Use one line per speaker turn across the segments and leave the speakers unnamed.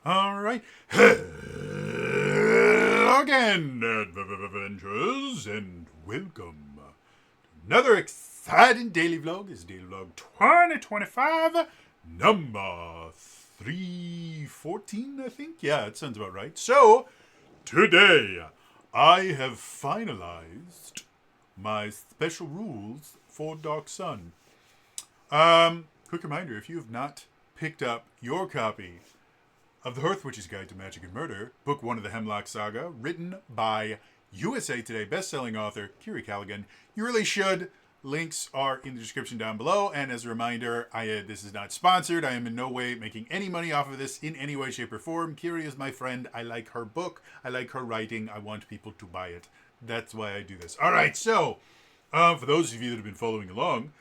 All right. Hello again, adventurers, and welcome to another exciting daily vlog. It's Daily Vlog 2025, number 314, I think. Yeah, it sounds about right. So, today, I have finalized my special rules for Dark Sun. Quick reminder, if you have not picked up your copy of The Hearth Witch's Guide to Magic and Murder, Book 1 of the Hemlock Saga, written by USA Today best-selling author Kiri, you really should. Links are in the description down below. And as a reminder, this is not sponsored. I am in no way making any money off of this in any way, shape, or form. Kiri is my friend. I like her book. I like her writing. I want people to buy it. That's why I do this. All right, so for those of you that have been following along,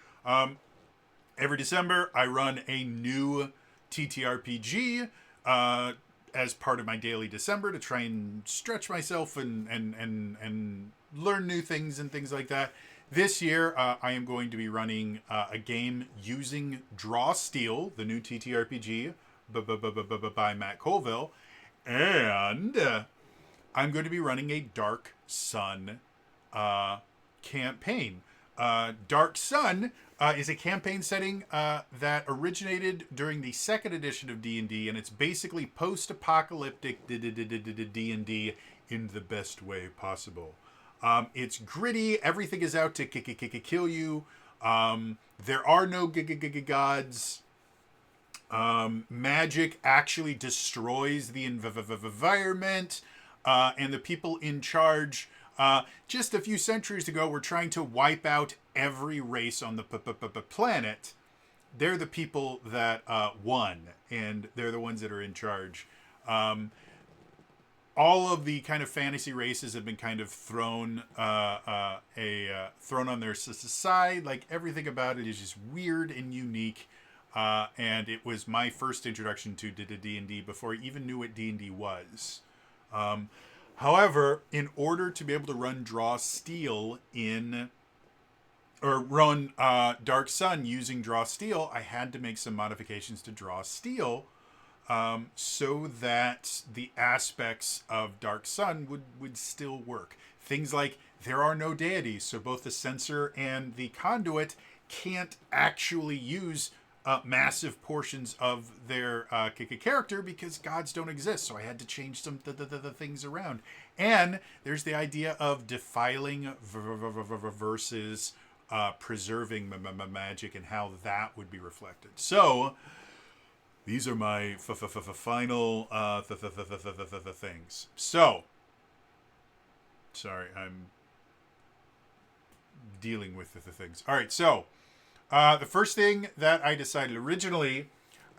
every December I run a new TTRPG as part of my daily December to try and stretch myself and learn new things and things like that. This year, I am going to be running a game using Draw Steel, the new TTRPG by Matt Colville, and I'm going to be running a Dark Sun campaign. Dark Sun is a campaign setting that originated during the second edition of D&D, and it's basically post-apocalyptic D&D in the best way possible. It's gritty. Everything is out to kill you. There are no gods. Magic actually destroys the environment, and the people in charge just a few centuries ago were trying to wipe out every race on the planet. They're the people that won, and they're the ones that are in charge. All of the kind of fantasy races have been kind of thrown thrown on their side. Like, everything about it is just weird and unique. And it was my first introduction to D&D before I even knew what D&D was. However, in order to be able to run Draw Steel run Dark Sun using Draw Steel, I had to make some modifications to Draw Steel so that the aspects of Dark Sun would still work. Things like there are no deities, so both the censor and the conduit can't actually use massive portions of their character because gods don't exist. So I had to change some the things around. And there's the idea of defiling versus preserving magic and how that would be reflected. So these are my final things. So, sorry, I'm dealing with the things. All right, so the first thing that I decided originally,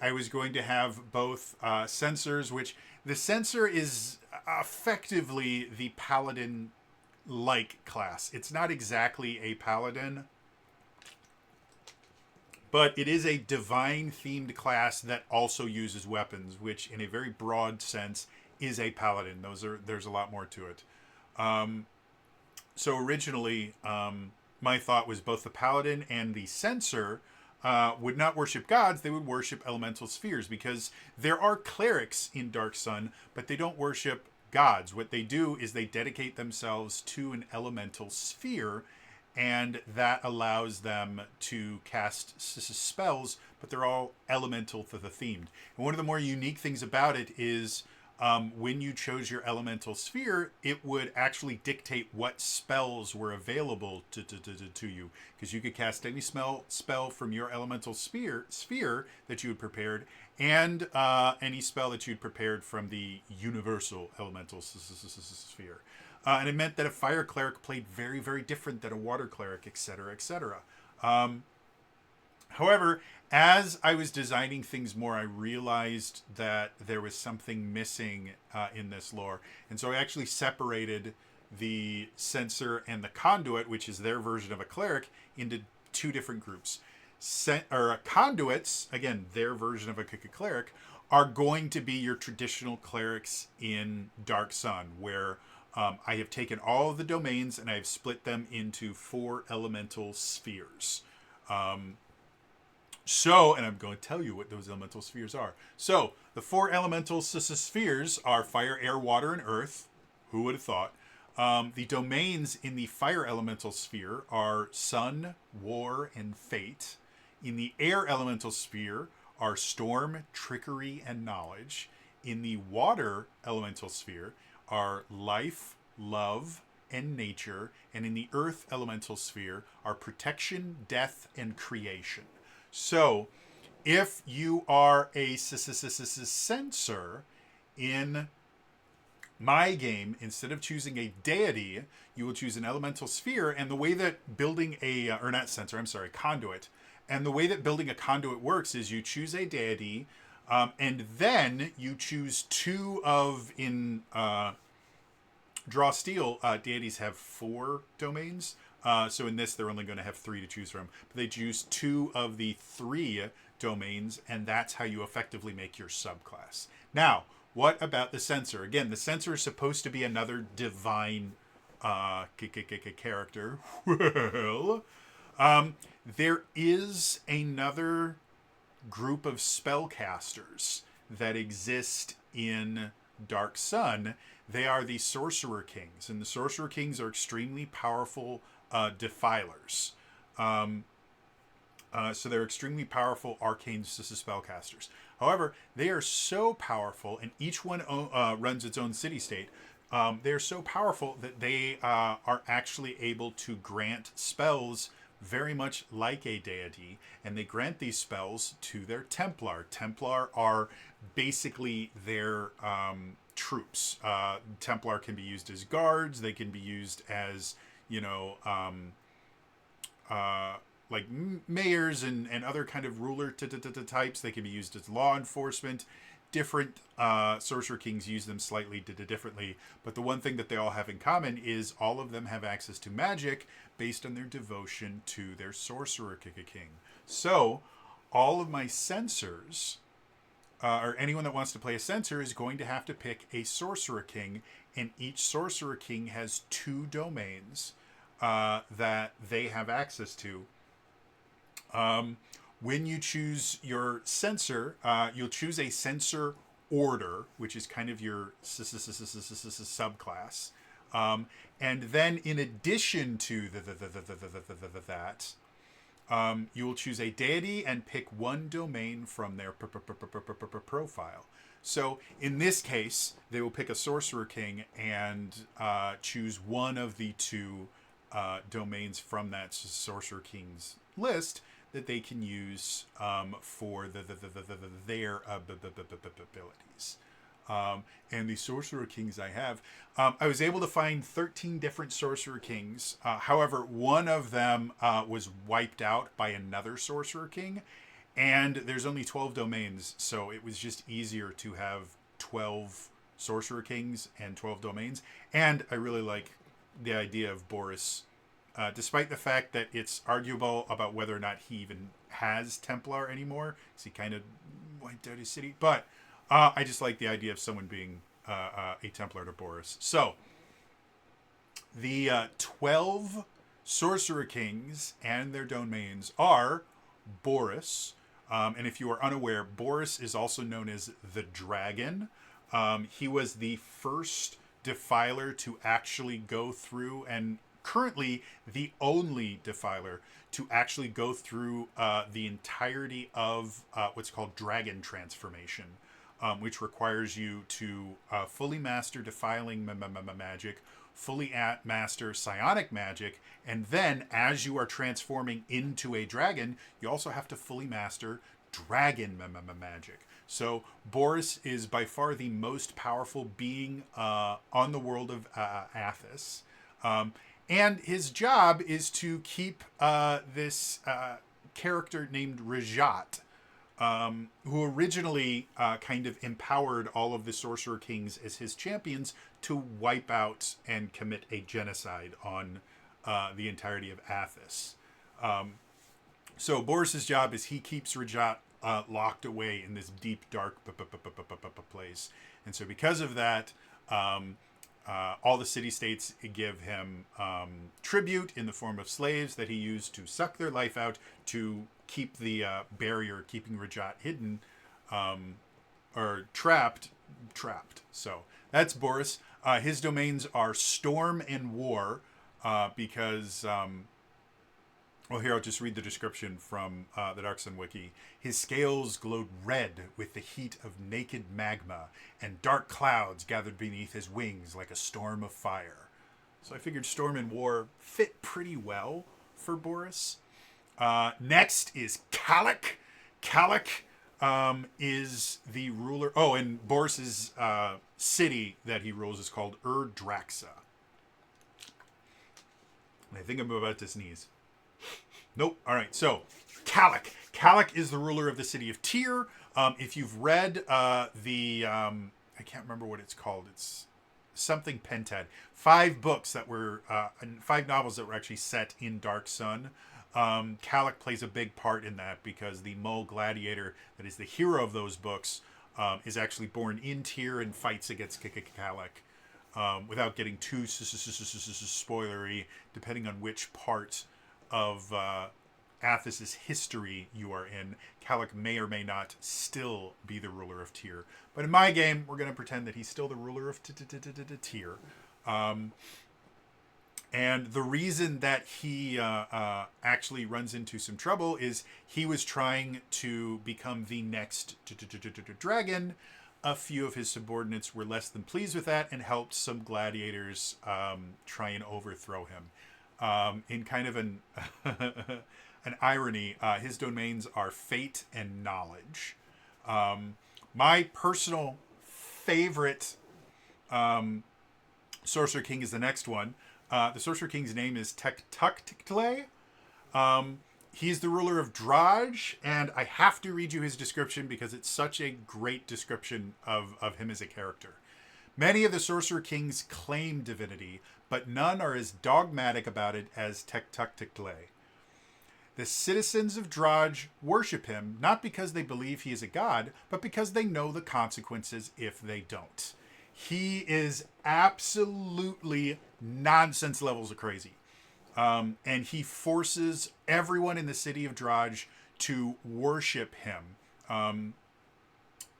I was going to have both censors, which the censor is effectively the paladin-like class. It's not exactly a paladin, but it is a divine-themed class that also uses weapons, which in a very broad sense is a paladin. There's a lot more to it. So originally, my thought was both the paladin and the censor would not worship gods. They would worship elemental spheres, because there are clerics in Dark Sun, but they don't worship gods. What they do is they dedicate themselves to an elemental sphere, and that allows them to cast spells, but they're all elemental themed. And one of the more unique things about it is when you chose your elemental sphere, it would actually dictate what spells were available to you, because you could cast any spell from your elemental sphere that you had prepared, and any spell that you'd prepared from the universal elemental sphere. And it meant that a fire cleric played very, very different than a water cleric, etc., etc. However, as I was designing things more, I realized that there was something missing in this lore. And so I actually separated the censor and the conduit, which is their version of a cleric, into two different groups. Conduits, again, their version of a cleric, are going to be your traditional clerics in Dark Sun, where I have taken all of the domains and I have split them into 4 elemental spheres. So, and I'm going to tell you what those elemental spheres are. So, the four elemental spheres are fire, air, water, and earth. Who would have thought? The domains in the fire elemental sphere are sun, war, and fate. In the air elemental sphere are storm, trickery, and knowledge. In the water elemental sphere are life, love, and nature. And in the earth elemental sphere are protection, death, and creation. So, if you are a sensor in my game, instead of choosing a deity, you will choose an elemental sphere. And the way that building a, or not sensor, I'm sorry, conduit. And the way that building a conduit works is you choose a deity, and then you choose two of, in Draw Steel, deities have 4 domains. So in this, they're only going to have 3 to choose from. But they choose 2 of the 3 domains, and that's how you effectively make your subclass. Now, what about the censor? Again, the censor is supposed to be another divine character. Well, there is another group of spellcasters that exist in Dark Sun. They are the Sorcerer Kings, and the Sorcerer Kings are extremely powerful defilers. So they're extremely powerful arcane spellcasters. However, they are so powerful, and each one runs its own city-state. They are so powerful that they are actually able to grant spells very much like a deity, and they grant these spells to their Templar. Templar are basically their troops. Templar can be used as guards. They can be used as, like mayors and other kind of ruler types. They can be used as law enforcement. Different Sorcerer Kings use them slightly differently, but the one thing that they all have in common is all of them have access to magic based on their devotion to their Sorcerer King. So, all of my censors, or anyone that wants to play a censor, is going to have to pick a Sorcerer King, and each Sorcerer King has 2 domains that they have access to. When you choose your censor, you'll choose a censor order, which is kind of your subclass. And then in addition to that, you will choose a deity and pick 1 domain from their profile. So in this case, they will pick a Sorcerer King and choose one of the 2 domains from that Sorcerer King's list that they can use for their abilities. And the Sorcerer Kings I have, I was able to find 13 different Sorcerer Kings. However, one of them was wiped out by another Sorcerer King, and there's only 12 domains, so it was just easier to have 12 Sorcerer Kings and 12 domains. And I really like the idea of Boris. Despite the fact that it's arguable about whether or not he even has Templar anymore, because he kind of wiped out his city. But I just like the idea of someone being a Templar to Boris. So, the 12 Sorcerer Kings and their domains are Boris. And if you are unaware, Boris is also known as the Dragon. He was the first defiler to actually go through, and currently the only defiler to actually go through the entirety of what's called Dragon Transformation, which requires you to fully master defiling magic, fully master psionic magic, and then as you are transforming into a dragon, you also have to fully master dragon magic. So Boris is by far the most powerful being on the world of Athos. And his job is to keep this character named Rajat, who originally kind of empowered all of the Sorcerer Kings as his champions to wipe out and commit a genocide on the entirety of Athos. So Boris's job is he keeps Rajat locked away in this deep, dark place. And so because of that, all the city-states give him tribute in the form of slaves that he used to suck their life out to keep the barrier, keeping Rajat hidden, or trapped. So that's Boris. His domains are Storm and War, because well, here I'll just read the description from the Dark Sun Wiki. His scales glowed red with the heat of naked magma, and dark clouds gathered beneath his wings like a storm of fire. So I figured Storm and War fit pretty well for Boris. Next is Kalik. Kalik is the ruler. Oh, and Boris's city that he rules is called Draxa. I think I'm about to sneeze. Nope. All right. So, Kalik. Kalik is the ruler of the city of Tyr. If you've read I can't remember what it's called. It's something Pentad. 5 books that were, 5 novels that were actually set in Dark Sun. Kalik plays a big part in that because the Mole gladiator that is the hero of those books is actually born in Tyr and fights against Kalik. Without getting too spoilery, depending on which part of Athos's history you are in, Kalik may or may not still be the ruler of Tyr. But in my game, we're going to pretend that he's still the ruler of Tyr. And the reason that he actually runs into some trouble is he was trying to become the next dragon. A few of his subordinates were less than pleased with that and helped some gladiators try and overthrow him. In kind of an irony, his domains are fate and knowledge. My personal favorite Sorcerer King is the next one. The Sorcerer King's name is Tektuktiktle. He's the ruler of Draj, and I have to read you his description because it's such a great description of him as a character. Many of the Sorcerer Kings claim divinity, but none are as dogmatic about it as Tektuktiktle. The citizens of Draj worship him, not because they believe he is a god, but because they know the consequences if they don't. He is absolutely nonsense levels of crazy. And he forces everyone in the city of Draj to worship him.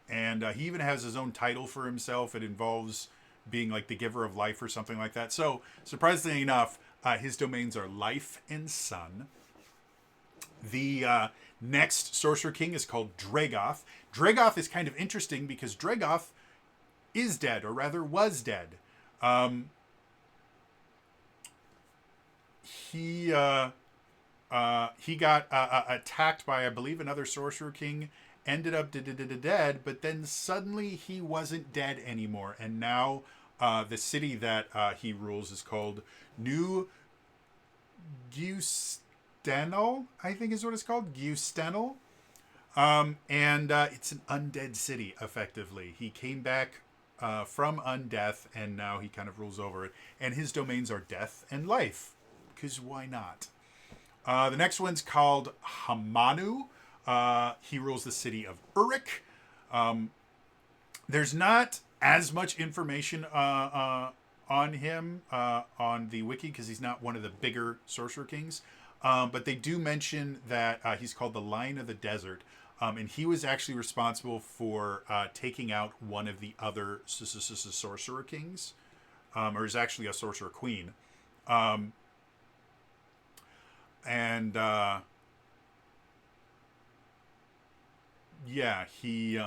And he even has his own title for himself. It involves being like the giver of life or something like that. So, surprisingly enough, his domains are life and sun. The next Sorcerer King is called Dragoth. Dragoth is kind of interesting because Dragoth is dead, or rather was dead. He got attacked by, I believe, another Sorcerer King, ended up dead, but then suddenly he wasn't dead anymore. And now the city that he rules is called New Gustenal, I think is what it's called, Gustenal. And it's an undead city, effectively. He came back from undeath, and now he kind of rules over it. And his domains are death and life, because why not? The next one's called Hamanu. He rules the city of Uruk. There's not as much information on him on the wiki because he's not one of the bigger Sorcerer Kings. But they do mention that he's called the Lion of the Desert. And he was actually responsible for taking out one of the other Sorcerer Kings. Or is actually a Sorcerer Queen. Yeah, he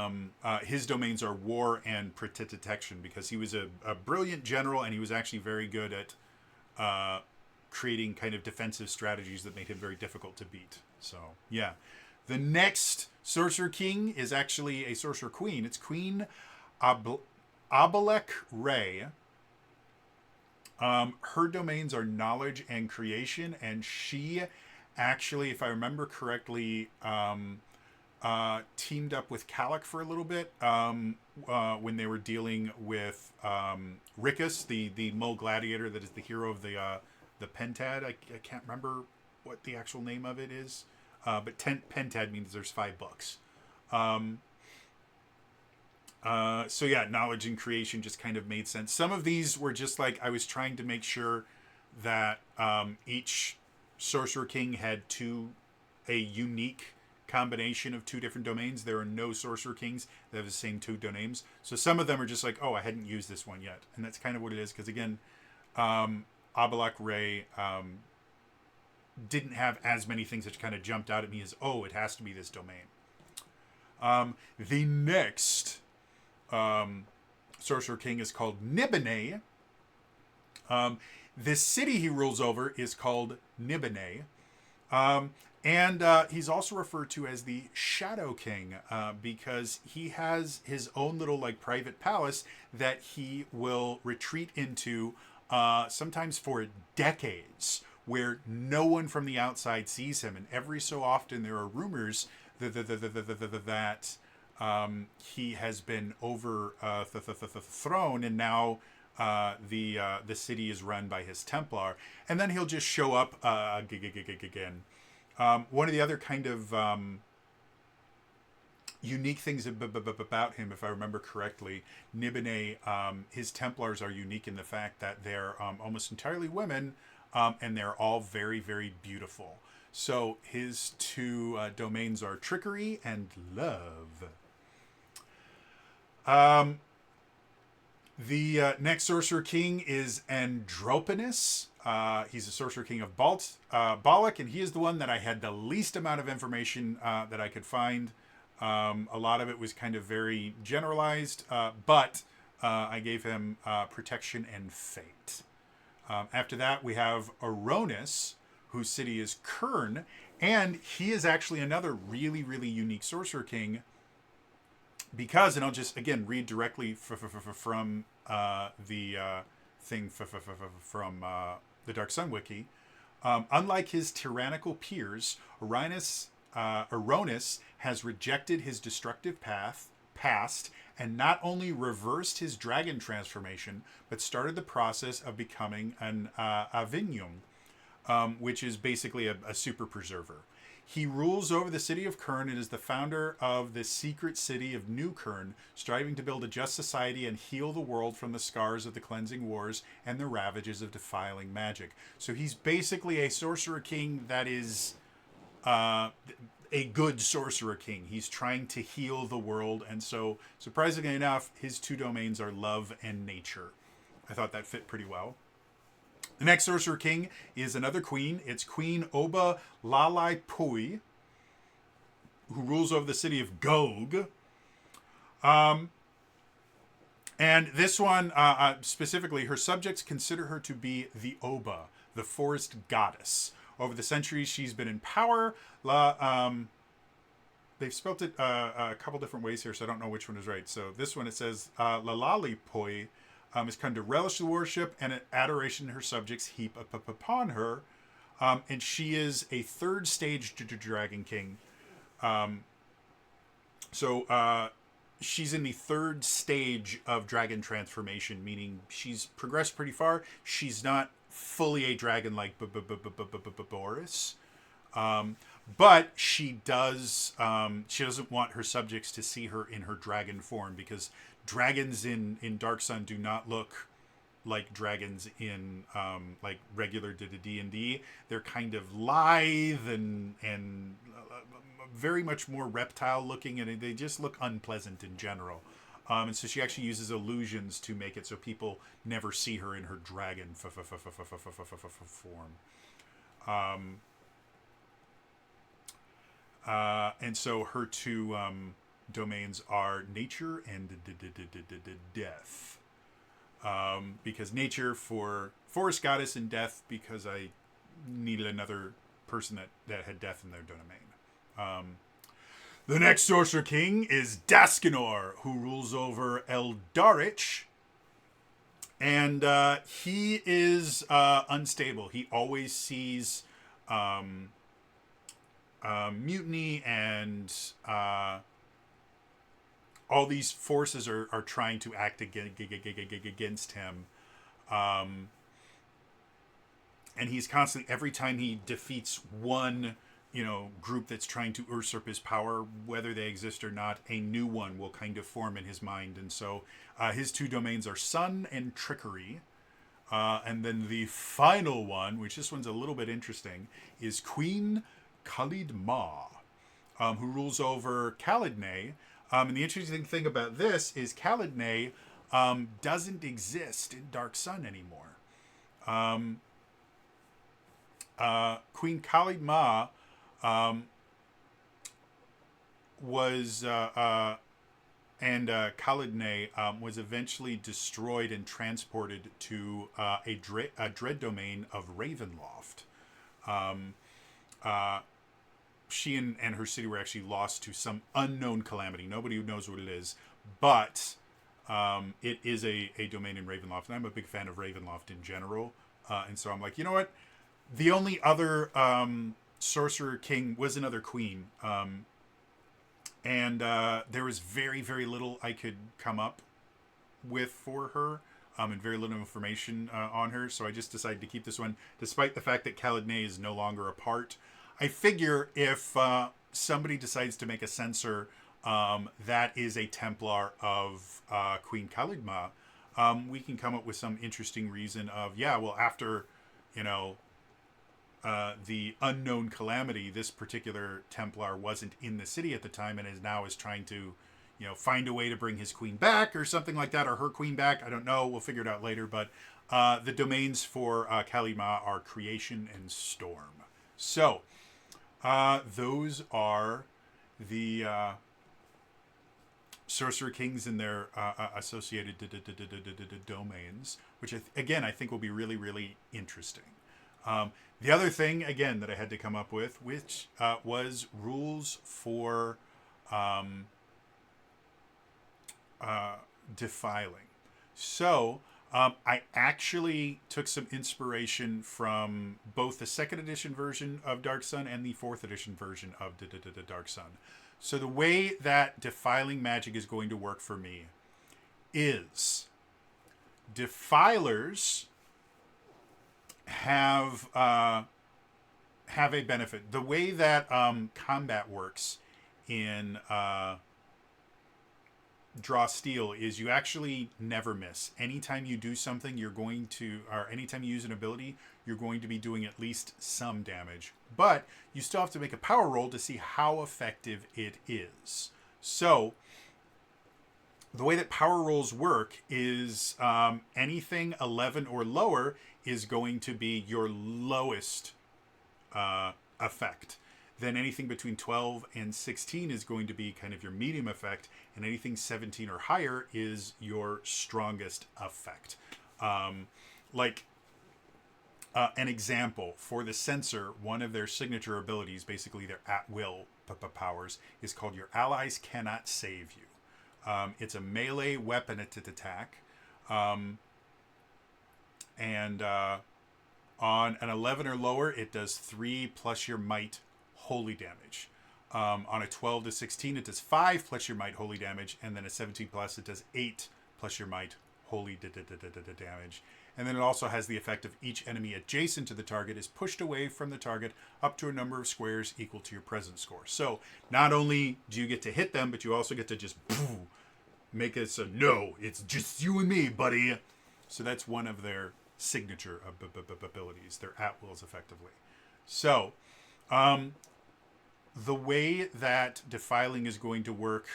his domains are war and detection because he was a brilliant general and he was actually very good at creating kind of defensive strategies that made him very difficult to beat. So, yeah. The next Sorcerer King is actually a Sorcerer Queen. It's Queen Abalek Ray. Her domains are knowledge and creation, and she actually, if I remember correctly, teamed up with Kalik for a little bit when they were dealing with Rickus, the Mole gladiator that is the hero of the Pentad. I can't remember what the actual name of it is, but Pentad means there's 5 books. So yeah, knowledge and creation just kind of made sense. Some of these were just like I was trying to make sure that each Sorcerer King had 2 a unique combination of two different domains. There are no Sorcerer Kings that have the same two domains. So some of them are just like, oh, I hadn't used this one yet. And that's kind of what it is. Because again, Abalak Ray didn't have as many things that kind of jumped out at me as, oh, it has to be this domain. The next Sorcerer King is called Nibene. This city he rules over is called Nibene. And he's also referred to as the Shadow King because he has his own little like private palace that he will retreat into sometimes for decades, where no one from the outside sees him. And every so often there are rumors that he has been overthrown, and now the city is run by his Templar. And then he'll just show up again. One of the other kind of unique things about him, if I remember correctly, Nibene, his Templars are unique in the fact that they're almost entirely women, and they're all very, very beautiful. So his two domains are trickery and love. The next Sorcerer King is Androponus. He's a Sorcerer King of Balak, and he is the one that I had the least amount of information that I could find. A lot of it was kind of very generalized, but I gave him protection and fate. After that, we have Aronis, whose city is Kern, and he is actually another really, really unique Sorcerer King because, and I'll just, again, read directly from the thing from the Dark Sun Wiki. Unlike his tyrannical peers, Aronis has rejected his destructive past and not only reversed his dragon transformation, but started the process of becoming an Avignon, which is basically a super preserver. He rules over the city of Kern and is the founder of the secret city of New Kern, striving to build a just society and heal the world from the scars of the cleansing wars and the ravages of defiling magic. So he's basically a Sorcerer King that is a good Sorcerer King. He's trying to heal the world, and so, surprisingly enough, his two domains are love and nature. I thought that fit pretty well. The next Sorcerer King is another queen. It's Queen Oba Lalai Pui, who rules over the city of Gog. And this one, specifically, her subjects consider her to be the Oba, the forest goddess. Over the centuries, she's been in power. They've spelt it a couple different ways here, so I don't know which one is right. So this one, it says Lalali Pui. Has come to relish the worship and adoration her subjects heap upon her. And she is a third stage Dragon King. She's in the third stage of dragon transformation, meaning she's progressed pretty far. She's not fully a dragon like Boris. But she does. She doesn't want her subjects to see her in her dragon form, because dragons in Dark Sun do not look like dragons in like regular D&D. They're kind of lithe and very much more reptile looking, and they just look unpleasant in general. And so she actually uses illusions to make it so people never see her in her dragon form. And so her two domains are nature and death. Because nature for forest goddess, and death because I needed another person that had death in their domain. The next Sorcerer King is Daskinor, who rules over Eldarich. And he is unstable. He always sees mutiny, and all these forces are trying to act against him. And he's constantly, every time he defeats one group that's trying to usurp his power, whether they exist or not, a new one will kind of form in his mind. And so his two domains are sun and trickery. And then the final one, which this one's a little bit interesting, is Queen Khalid Ma, who rules over Khalidney. And the interesting thing about this is Khalidney doesn't exist in Dark Sun anymore. Um, Queen Khalid Ma was Khalidney was eventually destroyed and transported to a dread domain of Ravenloft. Um, she and her city were actually lost to some unknown calamity. Nobody knows what it is, but it is a domain in Ravenloft, and I'm a big fan of Ravenloft in general. And so I'm like, you know what? The only other sorcerer king was another queen, and there was very, very little I could come up with for her, and very little information on her. So I just decided to keep this one, despite the fact that Khalidney is no longer a part. I figure if somebody decides to make a censor that is a Templar of Queen Khalidma, we can come up with some interesting reason of, yeah, well, after, you know, the unknown calamity, this particular Templar wasn't in the city at the time and is trying to, you know, find a way to bring his queen back or something like that, or her queen back. I don't know. We'll figure it out later. But the domains for Khalidma are Creation and Storm. So those are the Sorcerer Kings and their associated domains, which again I think will be really, really interesting. The other thing, again, that I had to come up with, which was rules for defiling. So I actually took some inspiration from both the second edition version of Dark Sun and the fourth edition version of Dark Sun. So the way that defiling magic is going to work for me is defilers have a benefit. The way that combat works in Draw Steel is you actually never miss. Anytime you do something, or anytime you use an ability, you're going to be doing at least some damage. But you still have to make a power roll to see how effective it is. So the way that power rolls work is anything 11 or lower is going to be your lowest effect. Then anything between 12 and 16 is going to be kind of your medium effect, and anything 17 or higher is your strongest effect. An example, for the Censor, one of their signature abilities, basically their at-will powers, is called Your Allies Cannot Save You. It's a melee weapon attack, and on an 11 or lower, it does 3 plus your might holy damage. On a 12 to 16, it does 5 plus your might holy damage, and then a 17 plus, it does 8 plus your might holy damage. And then it also has the effect of each enemy adjacent to the target is pushed away from the target up to a number of squares equal to your presence score. So not only do you get to hit them, but you also get to just make it so, no, it's just you and me, buddy. So that's one of their signature abilities, their at-wills, effectively. So the way that defiling is going to work,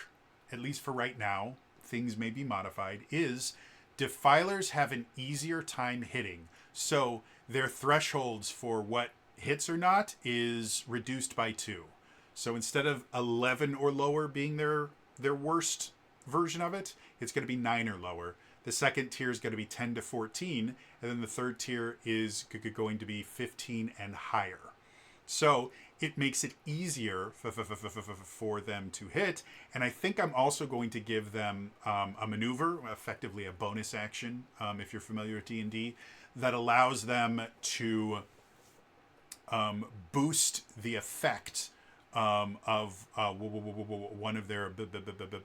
at least for right now, things may be modified, is defilers have an easier time hitting. So their thresholds for what hits or not is reduced by 2. So instead of 11 or lower being their worst version of it, it's going to be 9 or lower. The second tier is going to be 10 to 14, and then the third tier is going to be 15 and higher. So it makes it easier for them to hit. And I think I'm also going to give them a maneuver, effectively a bonus action, if you're familiar with D&D, that allows them to boost the effect of one of their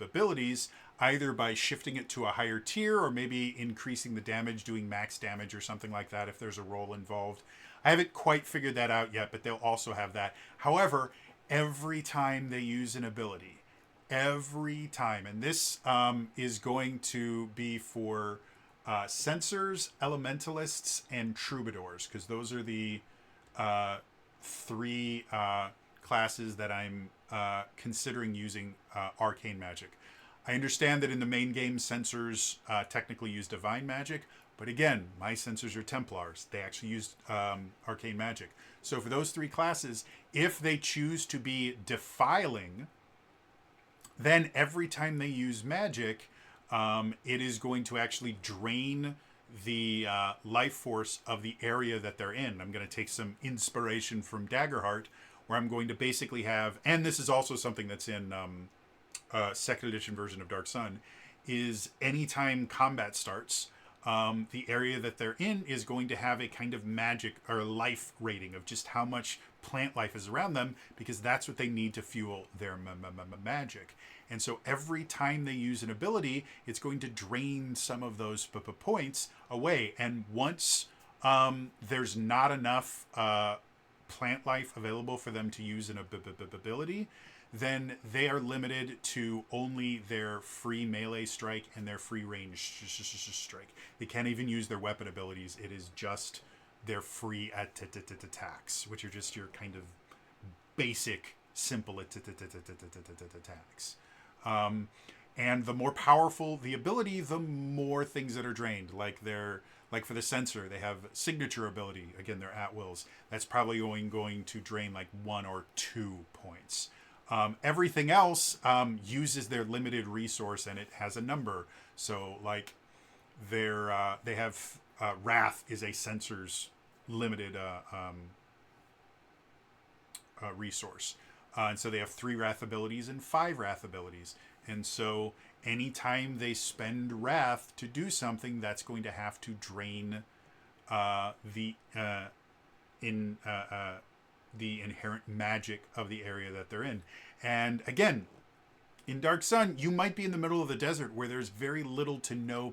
abilities, either by shifting it to a higher tier or maybe increasing the damage, doing max damage or something like that if there's a roll involved. I haven't quite figured that out yet, but they'll also have that. However, every time they use an ability, every time, and this is going to be for censors, elementalists, and troubadours, because those are the 3 classes that I'm considering using arcane magic. I understand that in the main game, censors technically use divine magic, but again, my censors are Templars. They actually use arcane magic. So for those three classes, if they choose to be defiling, then every time they use magic, it is going to actually drain the life force of the area that they're in. I'm going to take some inspiration from Daggerheart, where I'm going to basically have, and this is also something that's in second edition version of Dark Sun, is anytime combat starts, the area that they're in is going to have a kind of magic or life rating of just how much plant life is around them, because that's what they need to fuel their magic. And so every time they use an ability, it's going to drain some of those points away. And once there's not enough plant life available for them to use an ability, then they are limited to only their free melee strike and their free range strike. They can't even use their weapon abilities. It is just their free attacks, which are just your kind of basic, simple attacks. And the more powerful the ability, the more things that are drained. Like for the censor, they have signature ability. Again, they're at wills. That's probably going to drain like 1 or 2 points. Everything else uses their limited resource, and it has a number. So like they have Wrath is a censor's limited resource. And so they have 3 Wrath abilities and 5 Wrath abilities. And so anytime they spend Wrath to do something, that's going to have to drain the inherent magic of the area that they're in. And again, in Dark Sun, you might be in the middle of the desert where there's very little to no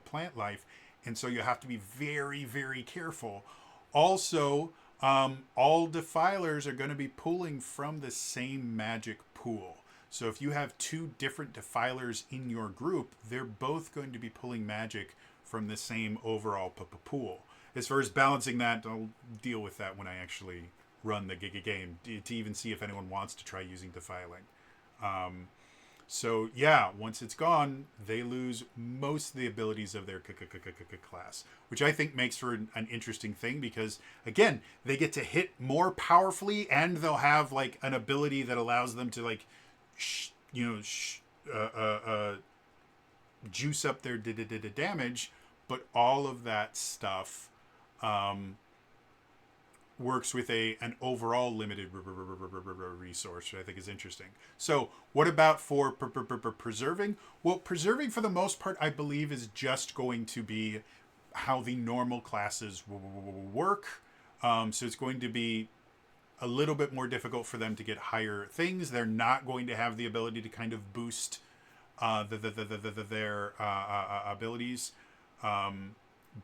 plant life. And so you have to be very, very careful. Also, all defilers are going to be pulling from the same magic pool. So if you have 2 different defilers in your group, they're both going to be pulling magic from the same overall pool. As far as balancing that, I'll deal with that when I actually run the game to even see if anyone wants to try using defiling. So yeah, once it's gone, they lose most of the abilities of their class, which I think makes for an interesting thing, because again, they get to hit more powerfully, and they'll have like an ability that allows them to like, juice up their damage, but all of that stuff works with an overall limited resource, which I think is interesting. So what about for preserving? Well, preserving for the most part, I believe, is just going to be how the normal classes work. So it's going to be a little bit more difficult for them to get higher things. They're not going to have the ability to kind of boost their abilities.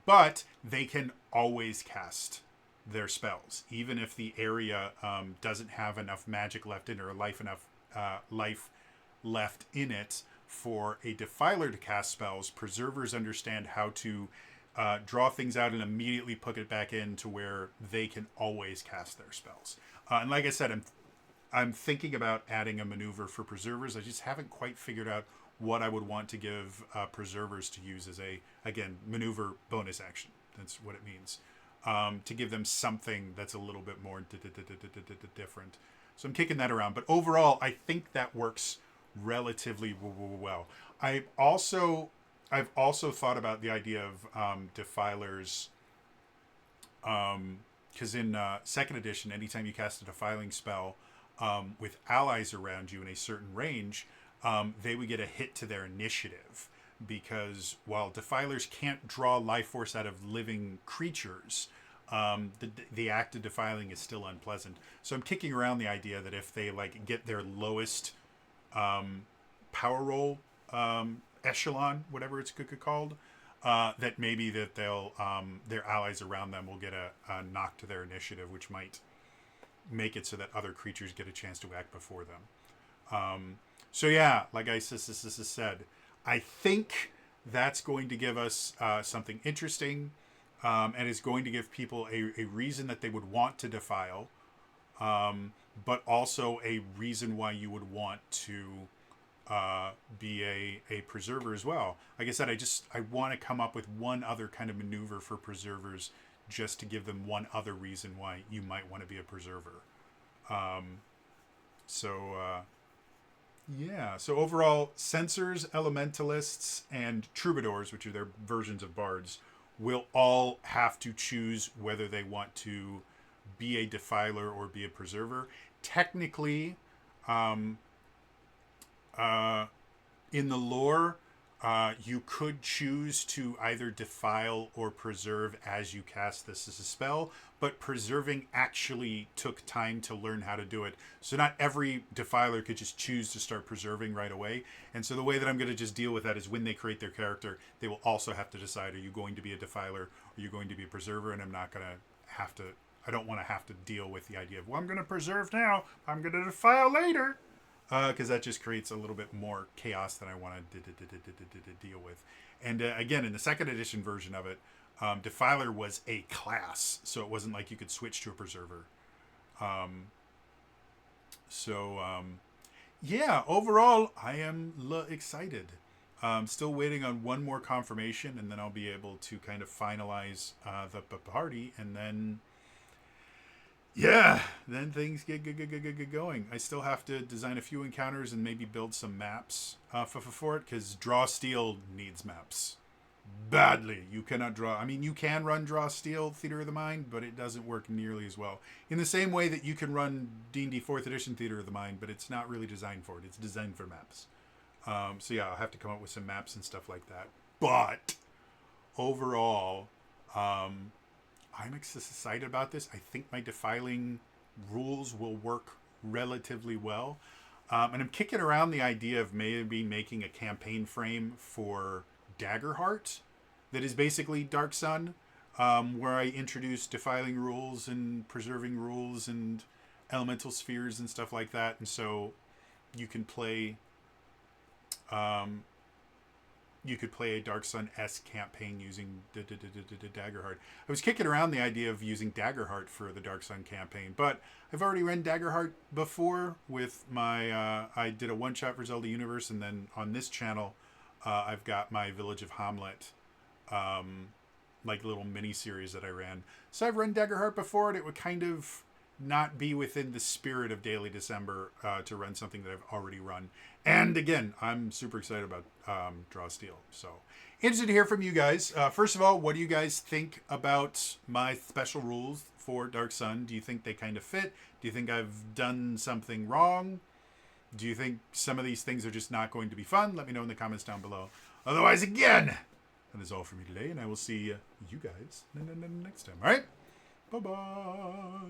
But they can always cast their spells, even if the area doesn't have enough magic left in it, or life left in it for a defiler to cast spells. Preservers understand how to draw things out and immediately put it back in to where they can always cast their spells. And like I said, I'm thinking about adding a maneuver for preservers. I just haven't quite figured out what I would want to give preservers to use as a, again, maneuver bonus action. That's what it means. To give them something that's a little bit more different. So I'm kicking that around. But overall, I think that works relatively well. I've also thought about the idea of defilers, because in second edition, anytime you cast a defiling spell with allies around you in a certain range, they would get a hit to their initiative. Because while defilers can't draw life force out of living creatures, the act of defiling is still unpleasant. So I'm kicking around the idea that if they like get their lowest power roll echelon, whatever it's called, that maybe that they'll their allies around them will get a knock to their initiative, which might make it so that other creatures get a chance to act before them. So yeah, like I said, I think that's going to give us something interesting, and is going to give people a reason that they would want to defile. but also a reason why you would want to be a preserver as well. Like I said, I want to come up with one other kind of maneuver for preservers, just to give them one other reason why you might want to be a preserver. So yeah. So overall, censors, elementalists, and troubadours, which are their versions of bards, will all have to choose whether they want to be a defiler or be a preserver. Technically, um, uh, in the lore, you could choose to either defile or preserve as you cast this as a spell, but preserving actually took time to learn how to do it. So not every defiler could just choose to start preserving right away. And so the way that I'm going to just deal with that is when they create their character, they will also have to decide, are you going to be a defiler or are you going to be a preserver? And I'm not going to have to, I don't want to have to deal with the idea of, well, I'm going to preserve now, I'm going to defile later. Because that just creates a little bit more chaos than I want to deal with. And again, in the second edition version of it, Defiler was a class, so it wasn't like you could switch to a Preserver. Yeah, overall, I am excited. Still waiting on one more confirmation, and then I'll be able to kind of finalize the party, and then yeah, then things get going. I still have to design a few encounters and maybe build some maps for it, because Draw Steel needs maps badly. You cannot draw. I mean, you can run Draw Steel Theater of the Mind, but it doesn't work nearly as well. In the same way that you can run D&D 4th Edition Theater of the Mind, but it's not really designed for it. It's designed for maps. So yeah, I'll have to come up with some maps and stuff like that. But overall, I'm excited about this. I think my defiling rules will work relatively well. And I'm kicking around the idea of maybe making a campaign frame for Daggerheart that is basically Dark Sun, where I introduce defiling rules and preserving rules and elemental spheres and stuff like that. And so you can play you could play a Dark Sun-esque campaign using Daggerheart. I was kicking around the idea of using Daggerheart for the Dark Sun campaign, but I've already run Daggerheart before with my... I did a one-shot for Zelda Universe, and then on this channel, I've got my Village of Hamlet, like little mini-series that I ran. So I've run Daggerheart before, and it would kind of not be within the spirit of Daily December to run something that I've already run. And again, I'm super excited about Draw Steel. So interested to hear from you guys. First of all, what do you guys think about my special rules for Dark Sun? Do you think they kind of fit? Do you think I've done something wrong? Do you think some of these things are just not going to be fun? Let me know in the comments down below. Otherwise, again, that is all for me today, and I will see you guys next time. All right? Bye-bye.